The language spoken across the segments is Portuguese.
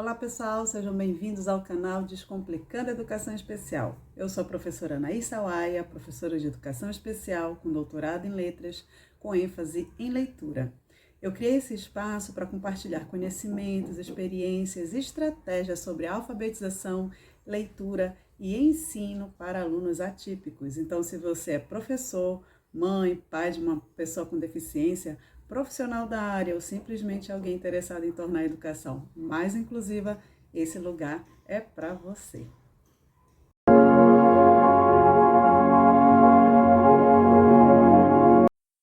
Olá pessoal, sejam bem-vindos ao canal Descomplicando a Educação Especial. Eu sou a professora Anaís Sawaia, professora de Educação Especial com doutorado em Letras, com ênfase em leitura. Eu criei esse espaço para compartilhar conhecimentos, experiências e estratégias sobre alfabetização, leitura e ensino para alunos atípicos. Então, se você é professor, mãe, pai de uma pessoa com deficiência, profissional da área ou simplesmente alguém interessado em tornar a educação mais inclusiva, esse lugar é para você.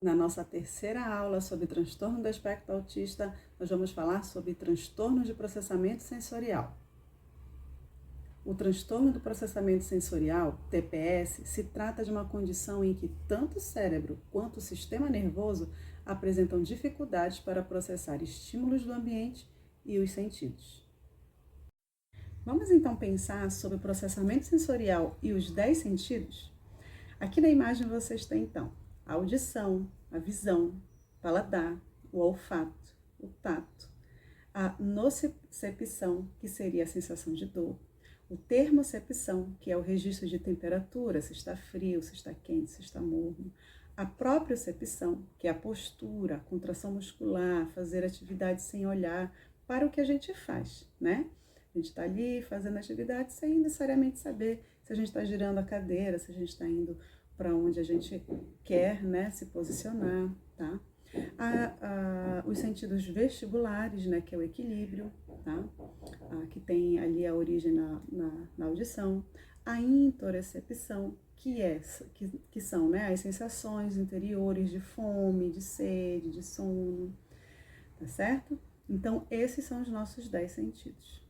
Na nossa terceira aula sobre transtorno do espectro autista, nós vamos falar sobre transtorno de processamento sensorial. O transtorno do processamento sensorial, TPS, se trata de uma condição em que tanto o cérebro quanto o sistema nervoso apresentam dificuldades para processar estímulos do ambiente e os sentidos. Vamos então pensar sobre o processamento sensorial e os 10 sentidos? Aqui na imagem vocês têm então a audição, a visão, o paladar, o olfato, o tato, a nocicepção, que seria a sensação de dor, o termocepção, que é o registro de temperatura, se está frio, se está quente, se está morno. A propriocepção, que é a postura, a contração muscular, fazer atividade sem olhar para o que a gente faz, né? A gente está ali fazendo atividade sem necessariamente saber se a gente está girando a cadeira, se a gente está indo para onde a gente quer, né, se posicionar, tá? Os sentidos vestibulares, né, que é o equilíbrio, tá? Que tem ali a origem na audição. A interocepção, que são, né, as sensações interiores de fome, de sede, de sono, tá certo? Então, esses são os nossos 10 sentidos.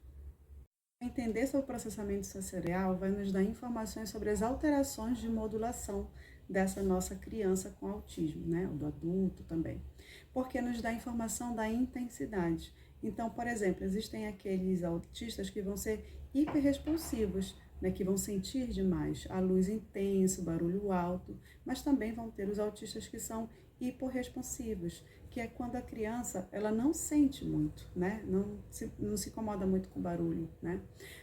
Entender sobre o processamento sensorial vai nos dar informações sobre as alterações de modulação dessa nossa criança com autismo, né? Ou do adulto também. Porque nos dá informação da intensidade. Então, por exemplo, existem aqueles autistas que vão ser hiperresponsivos, né? Que vão sentir demais a luz intensa, o barulho alto, mas também vão ter os autistas que são hiporresponsivos, que é quando a criança ela não sente muito, né? Não se incomoda muito com barulho, né?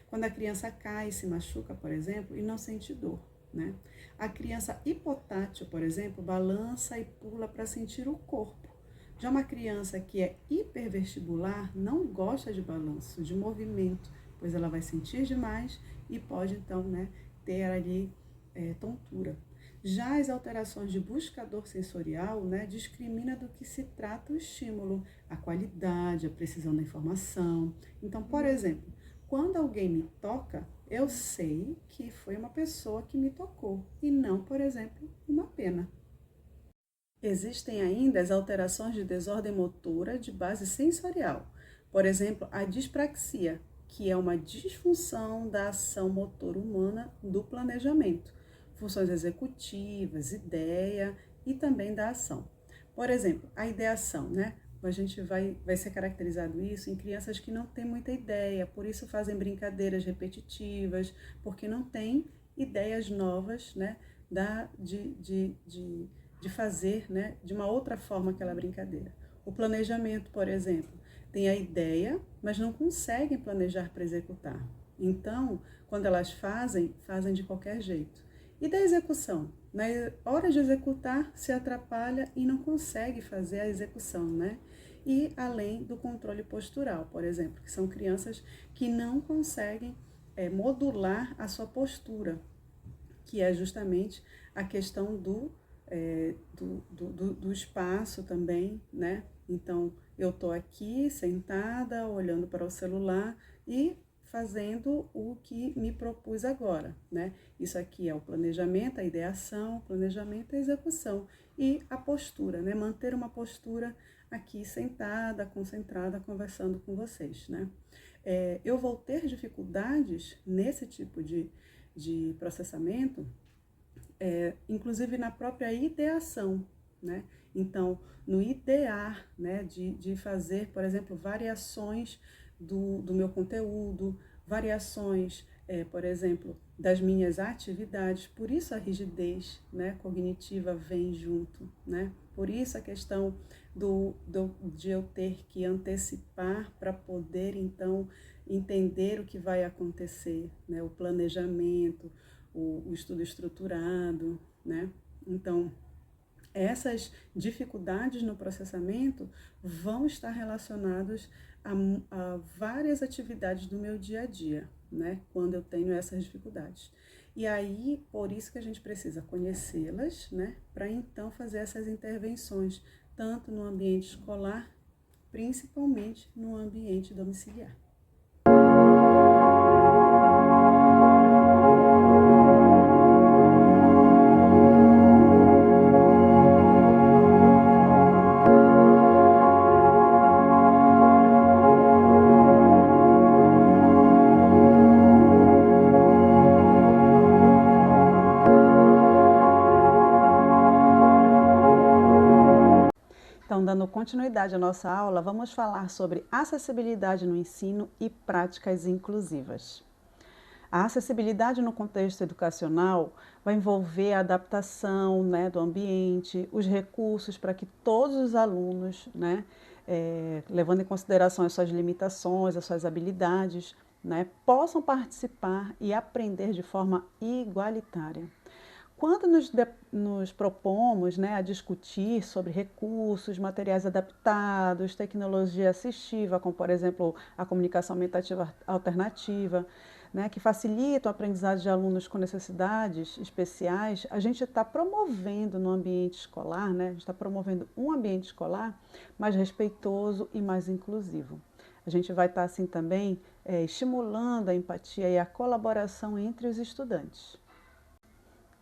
Quando a criança cai e se machuca, por exemplo, e não sente dor, né? A criança hipotátil, por exemplo, balança e pula para sentir o corpo. Já uma criança que é hipervestibular não gosta de balanço, de movimento, pois ela vai sentir demais e pode então, né, ter ali tontura. Já as alterações de buscador sensorial, né, discrimina do que se trata o estímulo, a qualidade, a precisão da informação. Então, por exemplo, quando alguém me toca, eu sei que foi uma pessoa que me tocou e não, por exemplo, uma pena. Existem ainda as alterações de desordem motora de base sensorial. Por exemplo, a dispraxia, que é uma disfunção da ação motora humana do planejamento, funções executivas, ideia e também da ação. Por exemplo, a ideação, né? A gente vai ser caracterizado isso em crianças que não têm muita ideia, por isso fazem brincadeiras repetitivas, porque não têm ideias novas, né? De fazer, né, de uma outra forma aquela brincadeira. O planejamento, por exemplo, tem a ideia, mas não conseguem planejar para executar. Então, quando elas fazem de qualquer jeito. E da execução? Na hora de executar, se atrapalha e não consegue fazer a execução, né? E além do controle postural, por exemplo, que são crianças que não conseguem modular a sua postura, que é justamente a questão do espaço também, né? Então, eu tô aqui sentada, olhando para o celular e fazendo o que me propus agora, né? Isso aqui é o planejamento, a ideação, o planejamento e a execução. E a postura, né? Manter uma postura aqui sentada, concentrada, conversando com vocês, né? Eu vou ter dificuldades nesse tipo de processamento, inclusive na própria ideação, né? Então, no idear, né, de fazer, por exemplo, variações do meu conteúdo, variações, por exemplo, das minhas atividades, por isso a rigidez, né, cognitiva vem junto, né? Por isso a questão de eu ter que antecipar para poder, então, entender o que vai acontecer, né? O planejamento, o estudo estruturado, né? Então, essas dificuldades no processamento vão estar relacionadas a várias atividades do meu dia a dia, né? Quando eu tenho essas dificuldades. E aí, por isso que a gente precisa conhecê-las, né? Para então fazer essas intervenções, tanto no ambiente escolar, principalmente no ambiente domiciliar. Então, dando continuidade à nossa aula, vamos falar sobre acessibilidade no ensino e práticas inclusivas. A acessibilidade no contexto educacional vai envolver a adaptação, né, do ambiente, os recursos para que todos os alunos, né, levando em consideração as suas limitações, as suas habilidades, né, possam participar e aprender de forma igualitária. Quando nos propomos, né, a discutir sobre recursos, materiais adaptados, tecnologia assistiva, como por exemplo a comunicação aumentativa alternativa, né, que facilitam a aprendizagem de alunos com necessidades especiais, a gente está promovendo no ambiente escolar, né, a gente está promovendo um ambiente escolar mais respeitoso e mais inclusivo. A gente vai estar assim também estimulando a empatia e a colaboração entre os estudantes.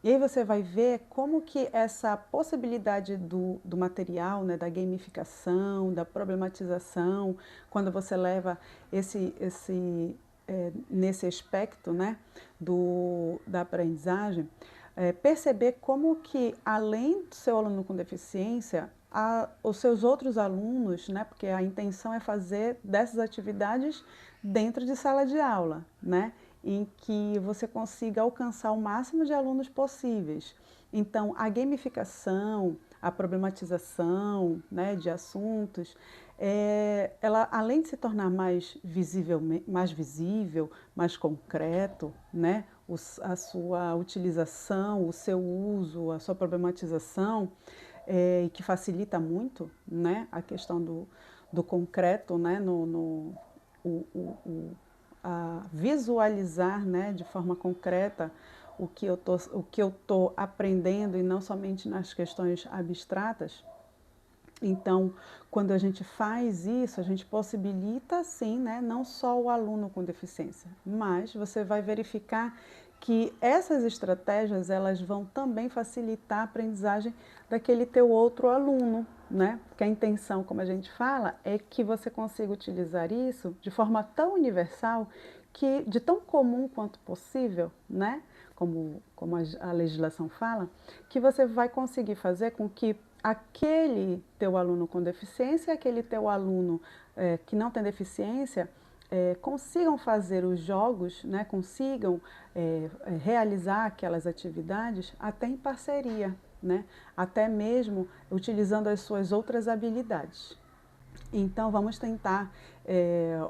E aí você vai ver como que essa possibilidade do material, né, da gamificação, da problematização, quando você leva nesse aspecto, né, da aprendizagem, perceber como que, além do seu aluno com deficiência, os seus outros alunos, né, porque a intenção é fazer dessas atividades dentro de sala de aula, né, em que você consiga alcançar o máximo de alunos possíveis. Então, a gamificação, a problematização, né, de assuntos, ela, além de se tornar mais visível, mais concreto, né, a sua utilização, o seu uso, a sua problematização, que facilita muito, né, a questão do concreto, né, a visualizar, né, de forma concreta o que eu tô aprendendo e não somente nas questões abstratas. Então, quando a gente faz isso, a gente possibilita, sim, né, não só o aluno com deficiência, mas você vai verificar que essas estratégias elas vão também facilitar a aprendizagem daquele teu outro aluno, né? Porque a intenção, como a gente fala, é que você consiga utilizar isso de forma tão universal, de tão comum quanto possível, né? Como a legislação fala, que você vai conseguir fazer com que aquele teu aluno com deficiência e aquele teu aluno que não tem deficiência consigam fazer os jogos, né, consigam realizar aquelas atividades até em parceria, né, até mesmo utilizando as suas outras habilidades. Então, vamos tentar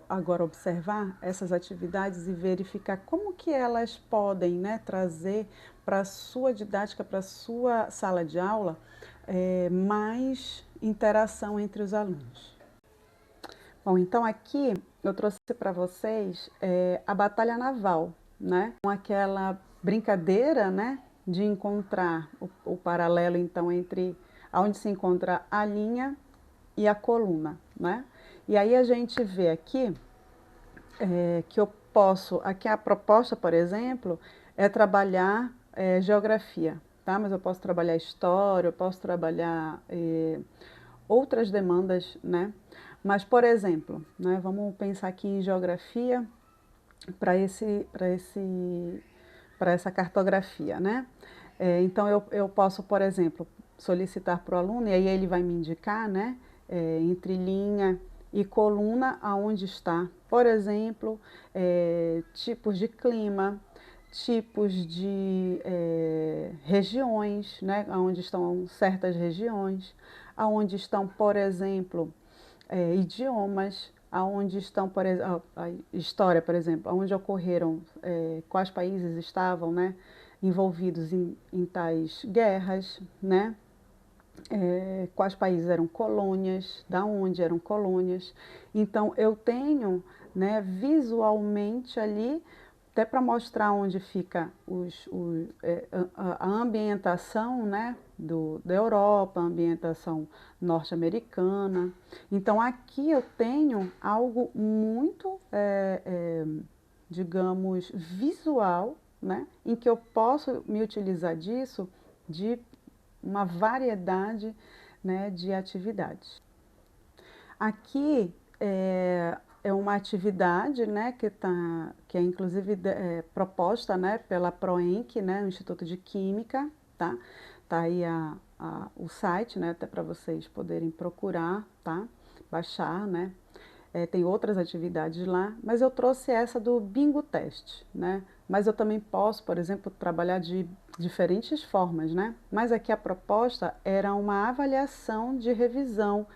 agora observar essas atividades e verificar como que elas podem, né, trazer para a sua didática, para a sua sala de aula, mais interação entre os alunos. Bom, então aqui eu trouxe para vocês a batalha naval, né? Com aquela brincadeira, né, de encontrar o paralelo então entre onde se encontra a linha e a coluna, né? E aí a gente vê aqui que eu posso, aqui a proposta, por exemplo, é trabalhar geografia, tá? Mas eu posso trabalhar história, eu posso trabalhar outras demandas, né? Mas, por exemplo, né, vamos pensar aqui em geografia para essa cartografia, né? Então, eu posso, por exemplo, solicitar para o aluno, e aí ele vai me indicar, né, entre linha e coluna, aonde está, por exemplo, tipos de clima, tipos de regiões, né, onde estão certas regiões, aonde estão, por exemplo, idiomas, aonde estão, por exemplo, a história, por exemplo, aonde ocorreram, quais países estavam, né, envolvidos em tais guerras, né, quais países eram colônias, da onde eram colônias. Então eu tenho, né, visualmente ali, até para mostrar onde fica a ambientação, né, da Europa, a ambientação norte-americana. Então aqui eu tenho algo muito, digamos, visual, né, em que eu posso me utilizar disso de uma variedade, né, de atividades. Aqui é uma atividade, né, que é inclusive proposta, né, pela PROENC, né, o Instituto de Química, tá? Tá aí o site, né, até para vocês poderem procurar, tá? Baixar, né? Tem outras atividades lá, mas eu trouxe essa do bingo teste, né? Mas eu também posso, por exemplo, trabalhar de diferentes formas, né? Mas aqui a proposta era uma avaliação de revisão,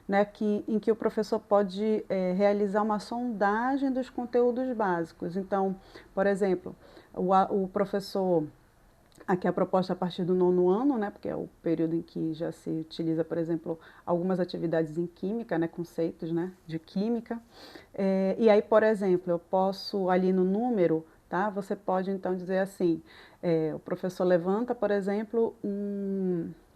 né? Em que o professor pode realizar uma sondagem dos conteúdos básicos. Então, por exemplo, o professor aqui a proposta é a partir do 9º ano, né, porque é o período em que já se utiliza, por exemplo, algumas atividades em química, né, conceitos, né, de química. E aí, por exemplo, eu posso ali no número, tá, você pode então dizer assim, o professor levanta, por exemplo,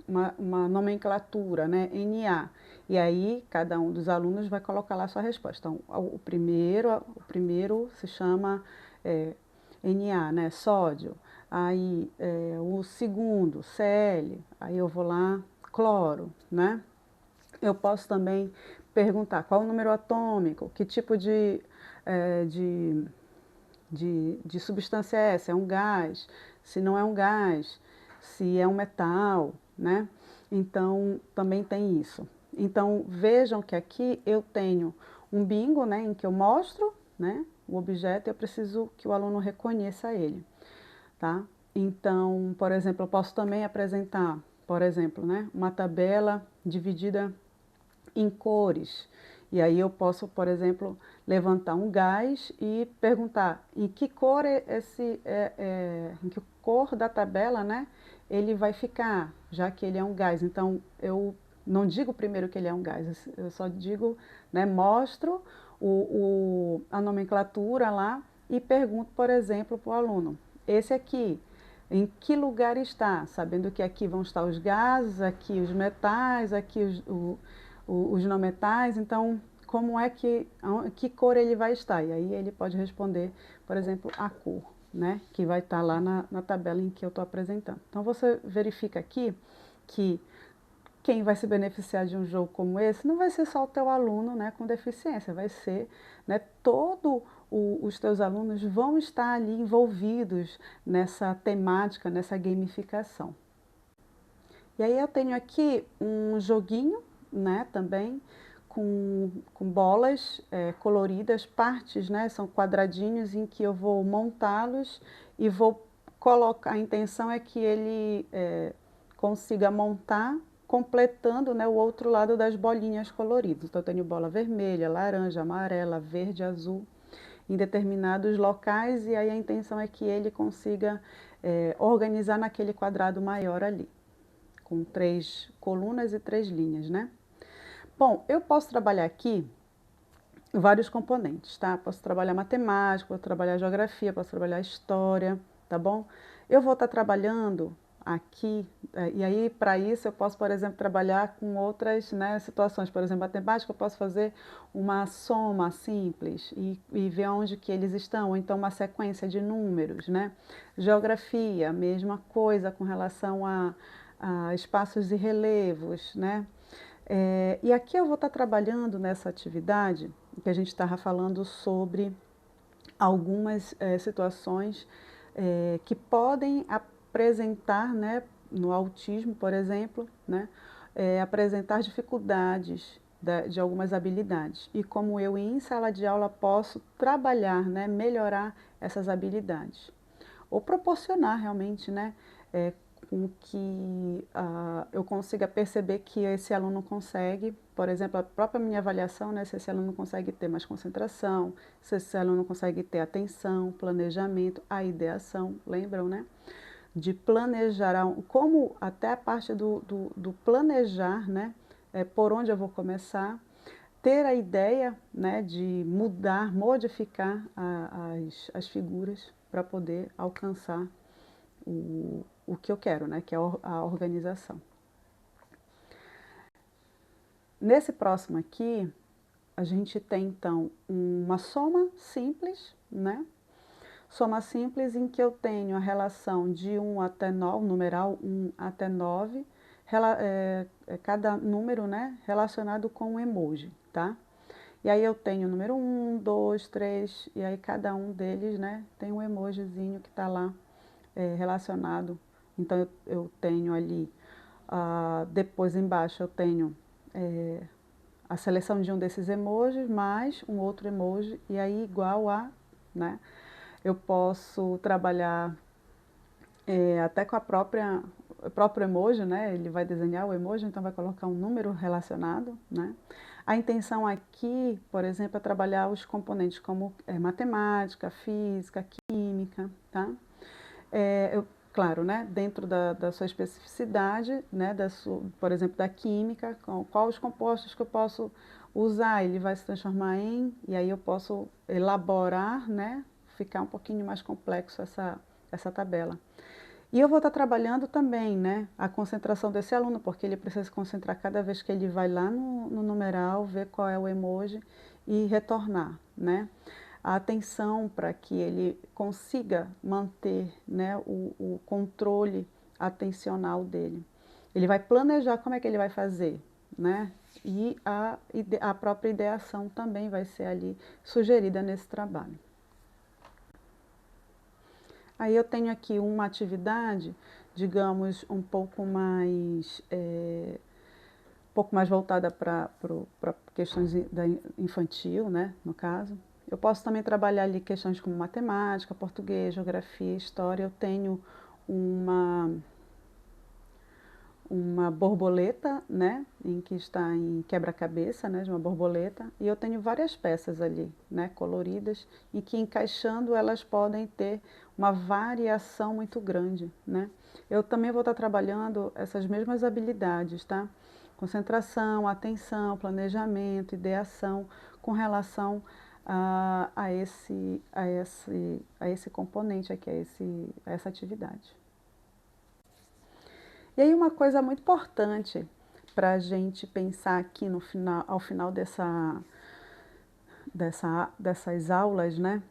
uma nomenclatura, né, NA, e aí cada um dos alunos vai colocar lá a sua resposta. Então, o primeiro se chama Na, né, sódio. Aí o segundo, Cl, aí eu vou lá, cloro, né? Eu posso também perguntar qual o número atômico, que tipo de substância é essa? É um gás? Se não é um gás? Se é um metal, né? Então, também tem isso. Então, vejam que aqui eu tenho um bingo, né, em que eu mostro, né, o objeto e eu preciso que o aluno reconheça ele. Tá? Então, por exemplo, eu posso também apresentar, por exemplo, né, uma tabela dividida em cores. E aí eu posso, por exemplo, levantar um gás e perguntar em que cor em que cor da tabela, né, ele vai ficar, já que ele é um gás. Então, eu não digo primeiro que ele é um gás, eu só digo, né, mostro a nomenclatura lá e pergunto, por exemplo, para o aluno, esse aqui, em que lugar está? Sabendo que aqui vão estar os gases, aqui os metais, aqui os não metais, então como é que cor ele vai estar? E aí ele pode responder, por exemplo, a cor, né? Que vai estar lá na tabela em que eu estou apresentando. Então você verifica aqui que quem vai se beneficiar de um jogo como esse não vai ser só o teu aluno, né, com deficiência, vai ser, né, os teus alunos vão estar ali envolvidos nessa temática, nessa gamificação. E aí eu tenho aqui um joguinho, né, também, com bolas coloridas, partes, né, são quadradinhos em que eu vou montá-los e vou colocar, a intenção é que ele consiga montar completando, né, o outro lado das bolinhas coloridas. Então eu tenho bola vermelha, laranja, amarela, verde, azul, em determinados locais e aí a intenção é que ele consiga organizar naquele quadrado maior ali, com 3 colunas e 3 linhas, né? Bom, eu posso trabalhar aqui vários componentes, tá? Posso trabalhar matemática, posso trabalhar geografia, posso trabalhar história, tá bom? Eu vou estar trabalhando aqui, e aí para isso eu posso, por exemplo, trabalhar com outras, né, situações. Por exemplo, matemática eu posso fazer uma soma simples e ver onde que eles estão, ou então uma sequência de números, né? Geografia, mesma coisa com relação a espaços e relevos, né? E aqui eu vou estar trabalhando nessa atividade que a gente estava falando sobre algumas situações que podem apresentar, né, no autismo, por exemplo, né, apresentar dificuldades de algumas habilidades. E como eu em sala de aula posso trabalhar, né, melhorar essas habilidades. Ou proporcionar realmente, né, com que eu consiga perceber que esse aluno consegue, por exemplo, a própria minha avaliação, né, se esse aluno consegue ter mais concentração, se esse aluno consegue ter atenção, planejamento, a ideação, lembram, né? De planejar, como até a parte do planejar, né, por onde eu vou começar, ter a ideia, né, de mudar, modificar as figuras para poder alcançar o que eu quero, né, que é a organização. Nesse próximo aqui, a gente tem então uma soma simples, né? Soma simples em que eu tenho a relação de 1 até 9, numeral 1 até 9, cada número, né, relacionado com um emoji, tá? E aí eu tenho o número 1, 2, 3, e aí cada um deles, né, tem um emojizinho que está lá relacionado. Então eu tenho ali, depois embaixo eu tenho a seleção de um desses emojis, mais um outro emoji, e aí igual a, né, eu posso trabalhar até com o próprio emoji, né? Ele vai desenhar o emoji, então vai colocar um número relacionado, né? A intenção aqui, por exemplo, é trabalhar os componentes como matemática, física, química, tá? Claro, né? Dentro da sua especificidade, né? Por exemplo, da química, qual os compostos que eu posso usar, ele vai se transformar em, e aí eu posso elaborar, né? Ficar um pouquinho mais complexo essa tabela. E eu vou estar trabalhando também, né, a concentração desse aluno, porque ele precisa se concentrar cada vez que ele vai lá no numeral, ver qual é o emoji e retornar, né. A atenção para que ele consiga manter, né, o controle atencional dele. Ele vai planejar como é que ele vai fazer, né, e a própria ideação também vai ser ali sugerida nesse trabalho. Aí eu tenho aqui uma atividade, digamos, um pouco mais voltada para questões da infantil, né, no caso. Eu posso também trabalhar ali questões como matemática, português, geografia, história. Eu tenho uma borboleta, né, em que está em quebra-cabeça, né, de uma borboleta, e eu tenho várias peças ali, né, coloridas, e que encaixando elas podem ter uma variação muito grande, né. Eu também vou estar trabalhando essas mesmas habilidades, tá? Concentração, atenção, planejamento, ideação, com relação a esse componente aqui, a essa atividade. E aí uma coisa muito importante para a gente pensar aqui no final, ao final dessas aulas, né,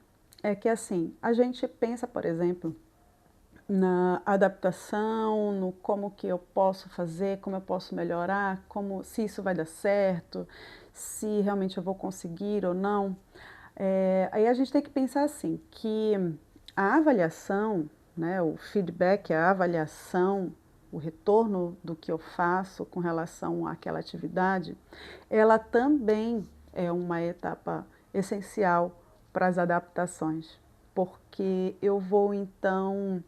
é que assim, a gente pensa, por exemplo, na adaptação, no como que eu posso fazer, como eu posso melhorar, se isso vai dar certo, se realmente eu vou conseguir ou não. Aí a gente tem que pensar assim, que a avaliação, né, o feedback, a avaliação, o retorno do que eu faço com relação àquela atividade, ela também é uma etapa essencial para as adaptações, porque eu vou então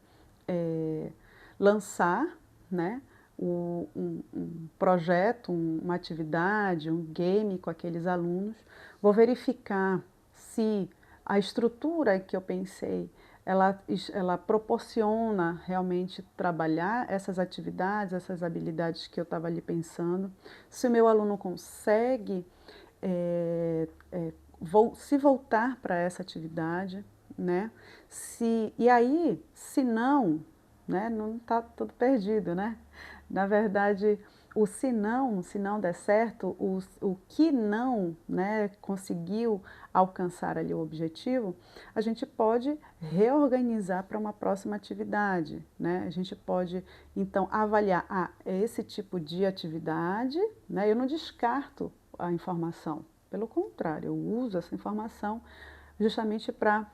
lançar, né, um projeto, uma atividade, um game com aqueles alunos, vou verificar se a estrutura que eu pensei, ela proporciona realmente trabalhar essas atividades, essas habilidades que eu estava ali pensando, se o meu aluno consegue se voltar para essa atividade, né? E aí, se não, né, não está tudo perdido, né? Na verdade, se não der certo, o que não, né, conseguiu alcançar ali o objetivo, a gente pode reorganizar para uma próxima atividade, né? A gente pode, então, avaliar, esse tipo de atividade, né, eu não descarto a informação, pelo contrário, eu uso essa informação justamente para,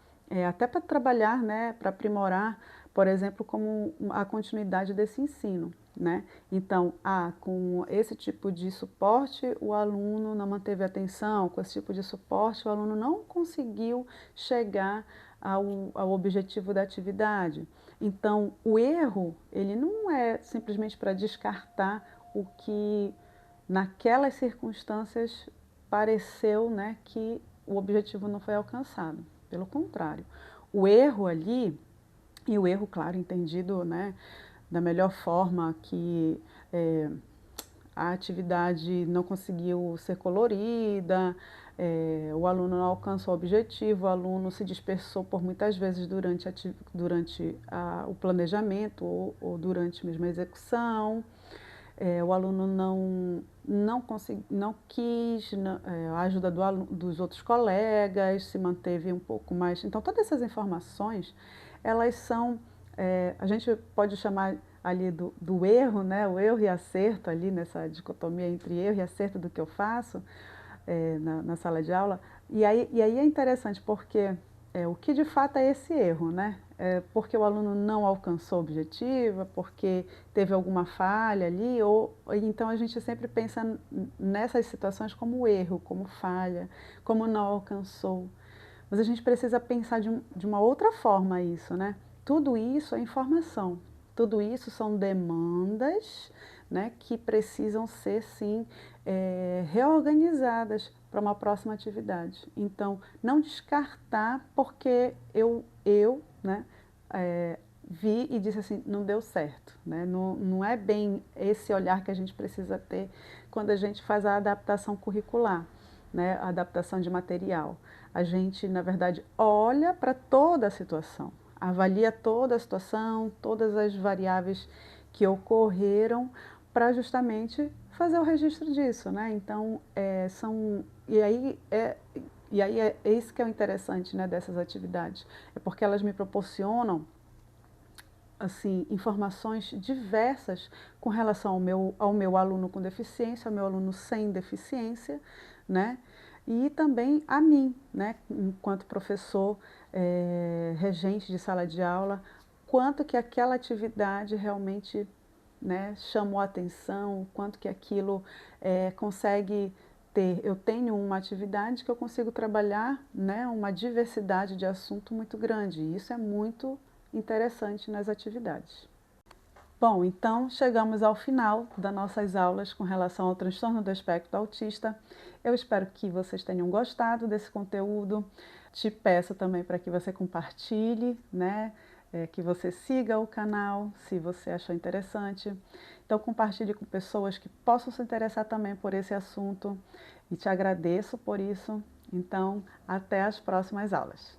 até para trabalhar, né, para aprimorar, por exemplo, como a continuidade desse ensino, né? Então, com esse tipo de suporte, o aluno não manteve atenção, com esse tipo de suporte, o aluno não conseguiu chegar ao objetivo da atividade. Então, o erro, ele não é simplesmente para descartar o que naquelas circunstâncias pareceu, né, que o objetivo não foi alcançado. Pelo contrário, o erro ali, e o erro, claro, entendido, né, da melhor forma, que a atividade não conseguiu ser colorida, o aluno não alcançou o objetivo, o aluno se dispersou por muitas vezes durante o planejamento ou durante mesmo a execução. O aluno não quis a ajuda dos outros colegas, se manteve um pouco mais. Então, todas essas informações, elas são, a gente pode chamar ali do erro, né? O erro e acerto ali nessa dicotomia entre erro e acerto do que eu faço na sala de aula. E aí é interessante porque o que de fato é esse erro, né? Porque o aluno não alcançou o objetivo, porque teve alguma falha ali, ou então a gente sempre pensa nessas situações como erro, como falha, como não alcançou. Mas a gente precisa pensar de uma outra forma isso, né? Tudo isso é informação, tudo isso são demandas, né, que precisam ser, sim, reorganizadas para uma próxima atividade. Então, não descartar porque né, vi e disse assim, não deu certo. Né? Não é bem esse olhar que a gente precisa ter quando a gente faz a adaptação curricular, né, a adaptação de material. A gente, na verdade, olha para toda a situação, avalia toda a situação, todas as variáveis que ocorreram para justamente fazer o registro disso, né? Então, e aí é isso que é o interessante, né, dessas atividades, é porque elas me proporcionam assim, informações diversas com relação ao meu aluno com deficiência, ao meu aluno sem deficiência, né? E também a mim, né, enquanto professor, regente de sala de aula, quanto que aquela atividade realmente, né, chamou a atenção, quanto que aquilo consegue ter. Eu tenho uma atividade que eu consigo trabalhar, né, uma diversidade de assunto muito grande, e isso é muito interessante nas atividades. Bom, então chegamos ao final das nossas aulas com relação ao transtorno do espectro autista. Eu espero que vocês tenham gostado desse conteúdo. Te peço também para que você compartilhe, né? Que você siga o canal, se você achou interessante. Então compartilhe com pessoas que possam se interessar também por esse assunto. E te agradeço por isso. Então, até as próximas aulas.